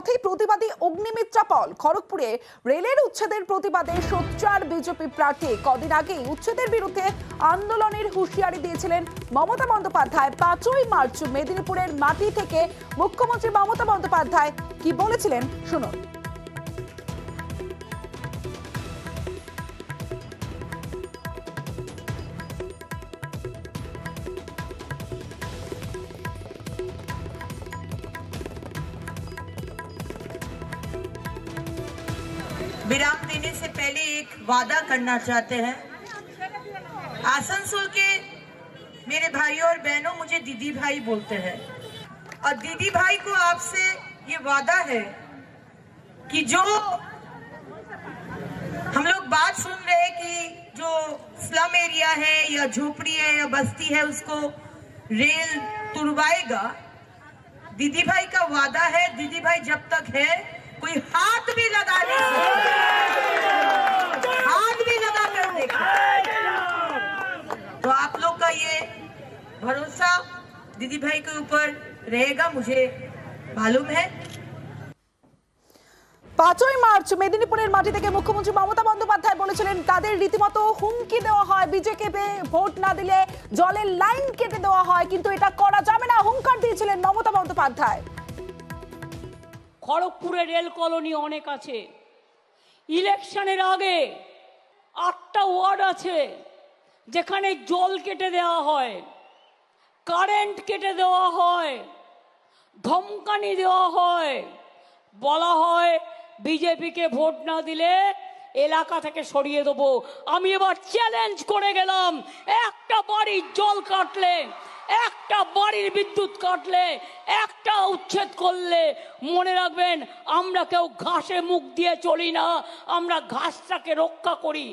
পথে প্রতিবাদী অগ্নিমিত্রা পল। খড়গপুরে রেলের উচ্ছেদের প্রতিবাদে সোচ্চার বিজেপি প্রার্থী। কদিন আগেই উচ্ছেদের বিরুদ্ধে আন্দোলনের হুঁশিয়ারি দিয়েছিলেন মমতা বন্দ্যোপাধ্যায়। 5ই মার্চ মেদিনীপুরের মাটি থেকে মুখ্যমন্ত্রী মমতা বন্দ্যোপাধ্যায় কি বলেছিলেন শুনুন। विराम देने से पहले एक वादा करना चाहते हैं। आसनसोल के मेरे भाइयों और बहनों मुझे दीदी भाई बोलते हैं और दीदी भाई को आपसे ये वादा है कि जो हम लोग बात सुन रहे हैं कि जो स्लम एरिया है या झोपड़ी है या बस्ती है उसको रेल तुड़वाएगा। दीदी भाई का वादा है, दीदी भाई जब तक है कोई हाथ भी लगा नहीं सकता, हाथ भी लगा कर देखो। तो आप लोग का ये भरोसा दीदी भाई के ऊपर रहेगा, मुझे मालूम है। 5ই মার্চ মেদিনীপুরের মাটি থেকে মুখ্যমন্ত্রী মমতা বন্দ্যোপাধ্যায় বলেছিলেন তাদের রীতিমতো হুমকি দেওয়া হয়, বিজেপিকে ভোট না দিলে জলের লাইন কেটে দেওয়া হয়, কিন্তু এটা করা যাবে না, হুঙ্কার দিয়েছিলেন মমতা বন্দ্যোপাধ্যায়। খড়গপুরে রেল কলোনি অনেক আছে। ইলেকশনের আগে 8টা ওয়ার্ড আছে যেখানে জল কেটে দেওয়া হয়, কারেন্ট কেটে দেওয়া হয়, ধমকানি দেওয়া হয়, বলা হয় বিজেপিকে ভোট না দিলে এলাকা থেকে সরিয়ে দেবো। আমি এবার চ্যালেঞ্জ করে গেলাম, একটা বাড়ির জল কাটলে, একটা বাড়ির বিদ্যুৎ কাটলে, একটা উচ্ছেদ করলে মনে রাখবেন আমরা কেউ ঘাসে মুখ দিয়ে চলি না, আমরা ঘাসটাকে রক্ষা করি।